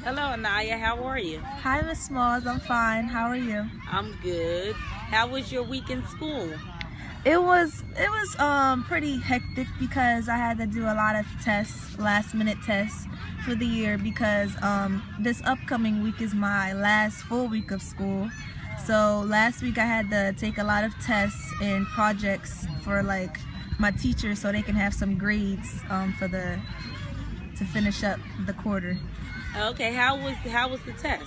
Hello, Anaya. How are you? Hi, Miss Smalls. I'm fine. How are you? I'm good. How was your week in school? It was pretty hectic because I had to do a lot of tests, last minute tests for the year because this upcoming week is my last full week of school. So last week I had to take a lot of tests and projects for like my teachers so they can have some grades to finish up the quarter. Okay. How was the test?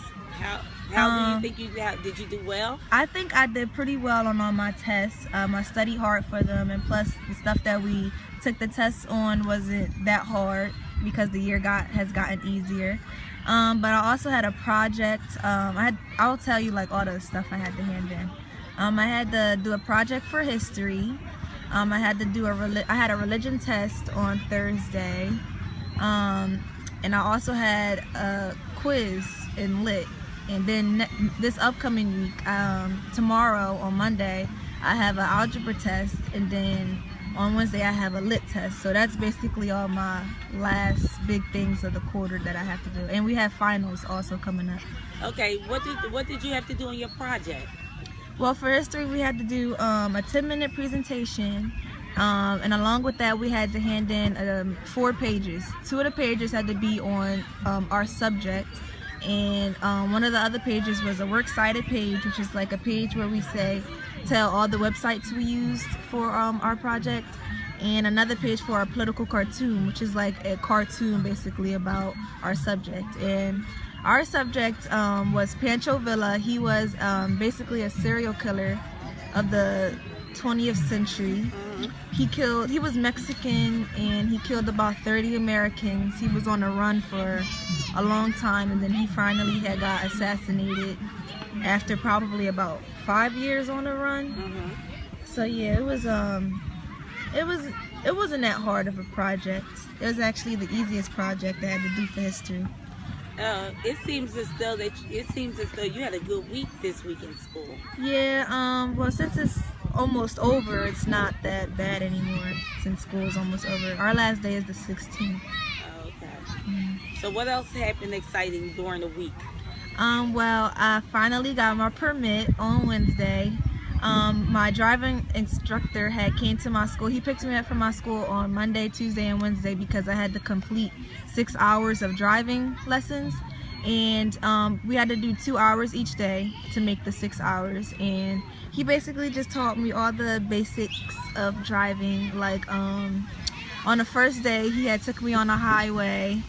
How do you think did you do well? I think I did pretty well on all my tests. I studied hard for them, and plus the stuff that we took the tests on wasn't that hard because the year has gotten easier. But I also had a project. I'll tell you like all the stuff I had to hand in. I had to do a project for history. I had to do I had a religion test on Thursday, and I also had a quiz in lit. And then this upcoming week, tomorrow on Monday, I have an algebra test, and then on Wednesday I have a lit test. So that's basically all my last big things of the quarter that I have to do. And we have finals also coming up. Okay. What did you have to do on your project? Well, for history we had to do a 10-minute presentation, and along with that we had to hand in 4 pages. 2 of the pages had to be on our subject, and one of the other pages was a works cited page, which is like a page where we tell all the websites we used for our project, and another page for our political cartoon, which is like a cartoon basically about our subject. And our subject was Pancho Villa. He was basically a serial killer of the 20th century. He was Mexican, and he killed about 30 Americans. He was on a run for a long time, and then he finally got assassinated after probably about 5 years on a run. So yeah, it wasn't that hard of a project. It was actually the easiest project I had to do for history. It seems as though you had a good week this week in school. Yeah, well, since it's almost over, it's not that bad anymore since school's almost over. Our last day is the 16th. Okay. So what else happened exciting during the week? Well, I finally got my permit on Wednesday. My driving instructor had came to my school. He picked me up from my school on Monday, Tuesday, and Wednesday because I had to complete 6 hours of driving lessons, and we had to do 2 hours each day to make the 6 hours. And he basically just taught me all the basics of driving. Like on the first day, he had took me on a highway,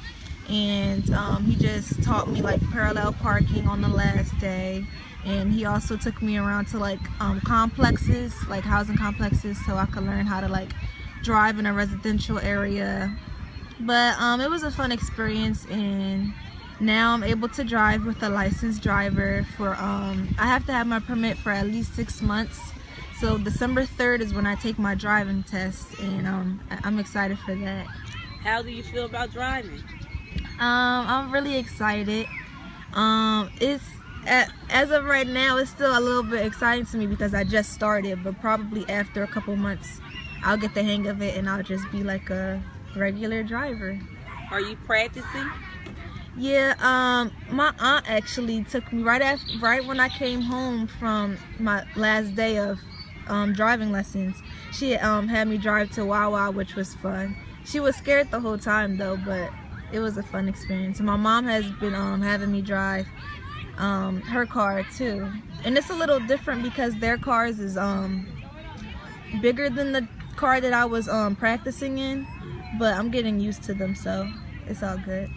and he just taught me like parallel parking on the last day. And he also took me around to like complexes, like housing complexes, so I could learn how to like drive in a residential area. But it was a fun experience, and now I'm able to drive with a licensed driver for I have to have my permit for at least 6 months. So December 3rd is when I take my driving test, and I'm excited for that. How do you feel about driving? I'm really excited. As of right now, it's still a little bit exciting to me because I just started, but probably after a couple months I'll get the hang of it and I'll just be like a regular driver. Are you practicing? Yeah, my aunt actually took me right when I came home from my last day of driving lessons. She had me drive to Wawa, which was fun. She was scared the whole time though, but it was a fun experience. And my mom has been having me drive her car too, and it's a little different because their cars is bigger than the car that I was practicing in, but I'm getting used to them, so it's all good.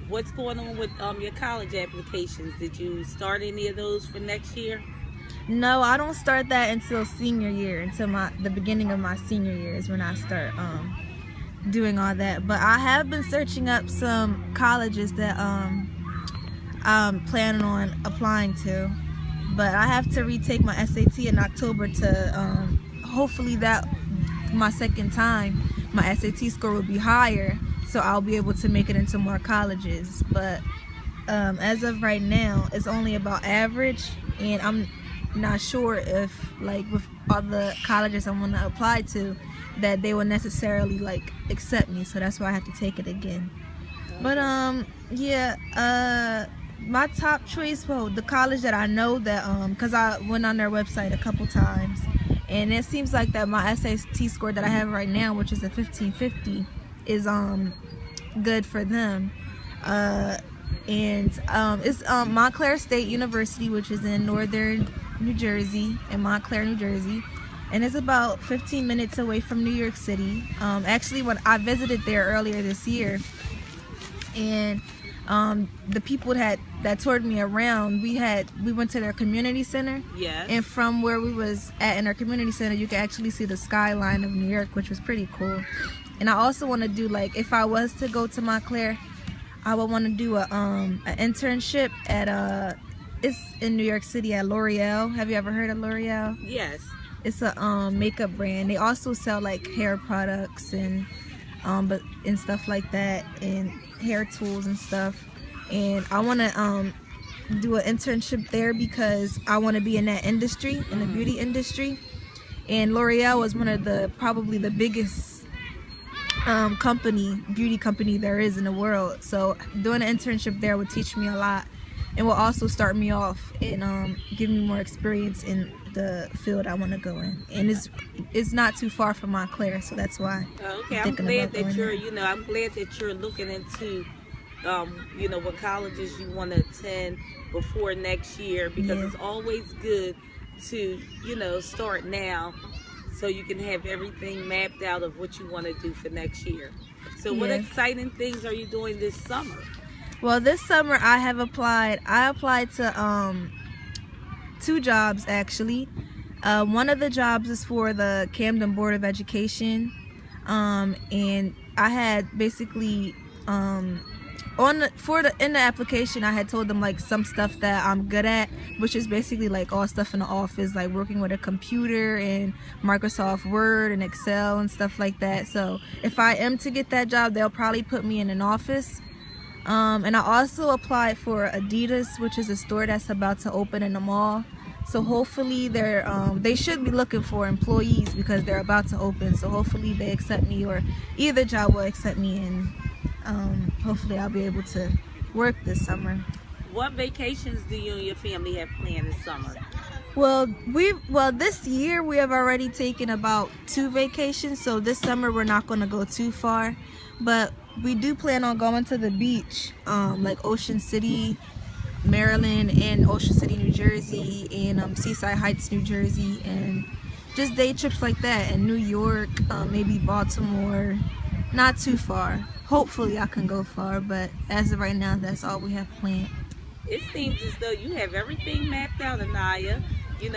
What's going on with your college applications? Did you start any of those for next year? No, I don't start that until senior year, until the beginning of my senior year is when I start doing all that. But I have been searching up some colleges that I'm planning on applying to, but I have to retake my SAT in October to hopefully that my second time my SAT score will be higher, so I'll be able to make it into more colleges. But as of right now, it's only about average, and I'm not sure if like with all the colleges I want to apply to that they will necessarily like accept me, so that's why I have to take it again. But Yeah, my top choice, well, the college that I know that, because I went on their website a couple times, and it seems like that my SAT score that I have right now, which is a 1550, is good for them. And it's Montclair State University, which is in northern New Jersey, in Montclair, New Jersey, and it's about 15 minutes away from New York City. Actually, when I visited there earlier this year, and the people that toured me around, we went to their community center. Yes. And from where we was at in our community center, you can actually see the skyline of New York, which was pretty cool. And I also want to do, like, if I was to go to Montclair, I would want to do an internship at it's in New York City at L'Oreal. Have you ever heard of L'Oreal? Yes. It's a makeup brand. They also sell like hair products and stuff like that, and hair tools and stuff. And I want to do an internship there because I want to be in that industry, in the beauty industry. And L'Oreal is one of probably the biggest beauty company there is in the world. So doing an internship there would teach me a lot, and will also start me off and give me more experience in the field I want to go in. And it's not too far from Montclair, so that's why. Okay, I'm glad that you're, I'm glad that you're looking into, what colleges you want to attend before next year, because it's always good to, start now, so you can have everything mapped out of what you want to do for next year. So what exciting things are you doing this summer? Well, this summer I applied to 2 jobs actually. One of the jobs is for the Camden Board of Education, and I had basically in the application I had told them like some stuff that I'm good at, which is basically like all stuff in the office, like working with a computer and Microsoft Word and Excel and stuff like that. So if I am to get that job, they'll probably put me in an office. And I also applied for Adidas, which is a store that's about to open in the mall. So hopefully they should be looking for employees because they're about to open. So hopefully they accept me, or either job will accept me, and hopefully I'll be able to work this summer. What vacations do you and your family have planned this summer? Well, this year we have already taken about 2 vacations. So this summer we're not going to go too far, but we do plan on going to the beach, like Ocean City, Maryland, and Ocean City, New Jersey, and Seaside Heights, New Jersey, and just day trips like that. And New York, maybe Baltimore, not too far. Hopefully I can go far, but as of right now, that's all we have planned. It seems as though you have everything mapped out, Anaya. You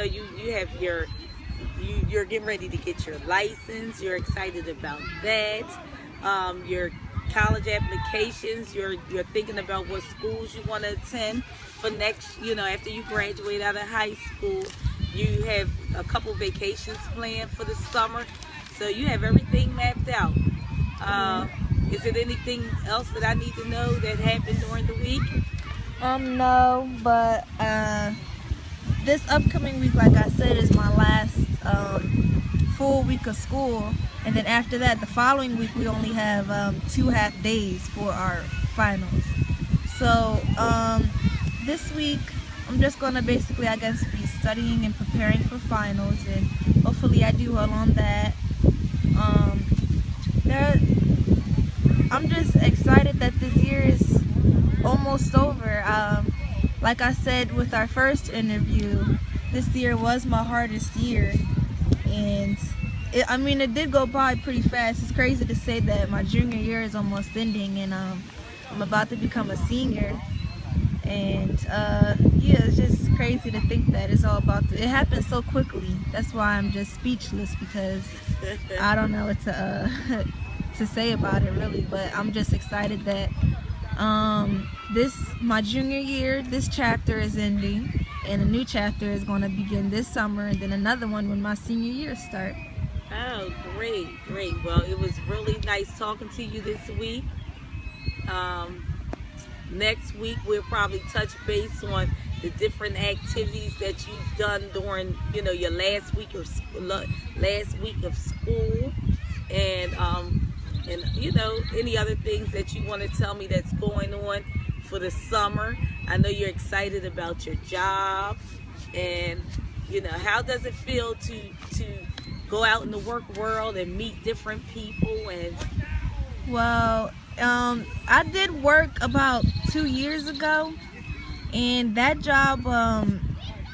have you're getting ready to get your license. You're excited about that. Your college applications, you're thinking about what schools you want to attend for next, after you graduate out of high school. You have a couple vacations planned for the summer, so you have everything mapped out. Is it anything else that I need to know that happened during the week? No, but this upcoming week, like I said, is my last full week of school, and then after that, the following week, we only have 2 half days for our finals. So this week, I'm just gonna basically, I guess, be studying and preparing for finals, and hopefully I do well on that. I'm just excited that this year is almost over. Like I said with our first interview, this year was my hardest year, and it did go by pretty fast. It's crazy to say that my junior year is almost ending, and I'm about to become a senior. And it's just crazy to think that it's all it happened so quickly. That's why I'm just speechless, because I don't know what to say about it really. But I'm just excited that my junior year, this chapter is ending, and a new chapter is going to begin this summer, and then another one when my senior year starts. Oh, great. Well, it was really nice talking to you this week. Next week we'll probably touch base on the different activities that you've done during, your last week of school, and any other things that you want to tell me that's going on for the summer. I know you're excited about your job, and how does it feel to go out in the work world and meet different people? And Well, I did work about 2 years ago, and that job,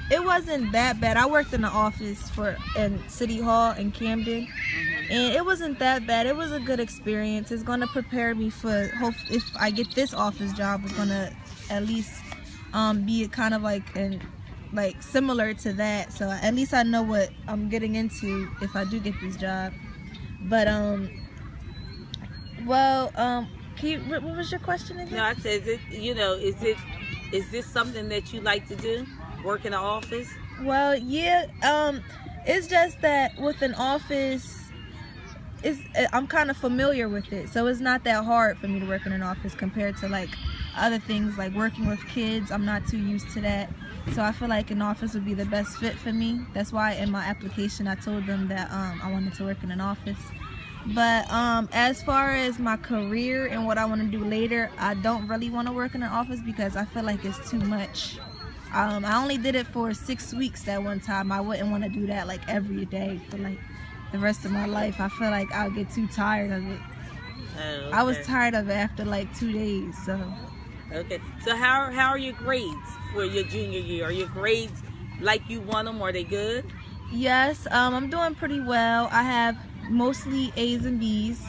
it wasn't that bad. I worked in the office in City Hall in Camden, and it wasn't that bad. It was a good experience. It's going to prepare me for, if I get this office job, it's going to at least be kind of like similar to that. So at least I know what I'm getting into if I do get this job. But what was your question again? no, I said, is this something that you like to do? Work in the office? Well, yeah. It's just that with an office, I'm kind of familiar with it, so it's not that hard for me to work in an office compared to like other things like working with kids. I'm not too used to that, so I feel like an office would be the best fit for me. That's why in my application I told them that I wanted to work in an office. But as far as my career and what I want to do later, I don't really want to work in an office because I feel like it's too much. I only did it for 6 weeks that one time. I wouldn't want to do that like every day for like the rest of my life. I feel like I'll get too tired of it. Oh, okay. I was tired of it after like 2 days. So okay. So how are your grades for your junior year? Are your grades like you want them? Are they good? yes, I'm doing pretty well. I have mostly A's and B's.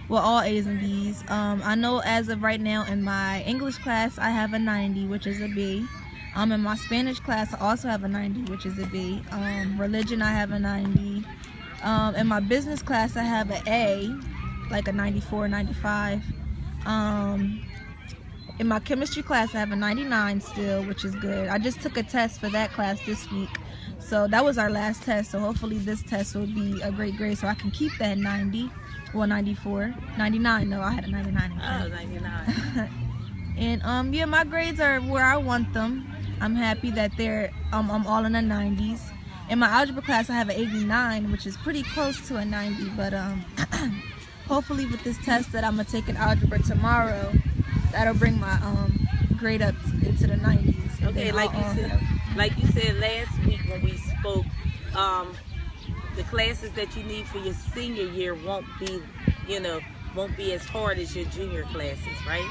Well, all A's and B's. I know as of right now in my English class I have a 90, which is a B. In my Spanish class I also have a 90, which is a B. Religion I have a 90. In my business class I have an A, like a 94, 95. In my chemistry class I have a 99 still, which is good. I just took a test for that class this week, so that was our last test, so hopefully this test will be a great grade so I can keep that 90. Well, 94, 99. No, I had a 99 in Oh, 99. And yeah, my grades are where I want them. I'm happy that I'm all in the 90s. In my algebra class I have an 89, which is pretty close to a 90, but hopefully with this test that I'm gonna take in algebra tomorrow, that'll bring my grade up into the 90s. Okay, like you said last week when we spoke, the classes that you need for your senior year won't be as hard as your junior classes, right?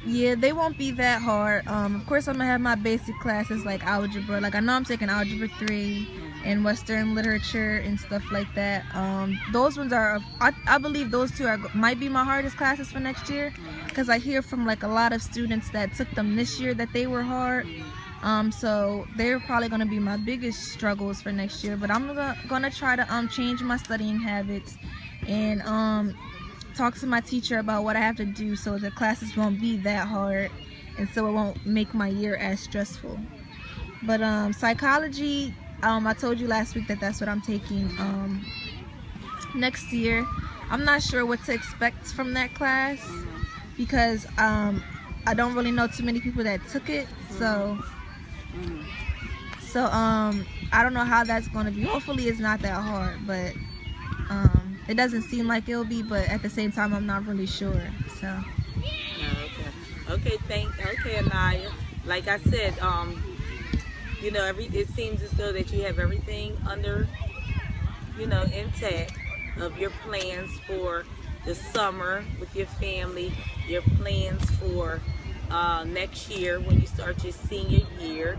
Yeah, they won't be that hard. Of course, I'm gonna have my basic classes like algebra. Like I know I'm taking algebra 3 and Western literature and stuff like that. Those ones are, I believe those two might be my hardest classes for next year, because I hear from like a lot of students that took them this year that they were hard. So they're probably gonna be my biggest struggles for next year. But I'm gonna try to change my studying habits and talk to my teacher about what I have to do so the classes won't be that hard and so it won't make my year as stressful. But psychology, I told you last week that that's what I'm taking next year. I'm not sure what to expect from that class because I don't really know too many people that took it, so I don't know how that's going to be. Hopefully it's not that hard, but it doesn't seem like it'll be, but at the same time I'm not really sure. So okay, Anaya, like I said, it seems as though that you have everything under intact of your plans for the summer with your family, your plans for next year when you start your senior year,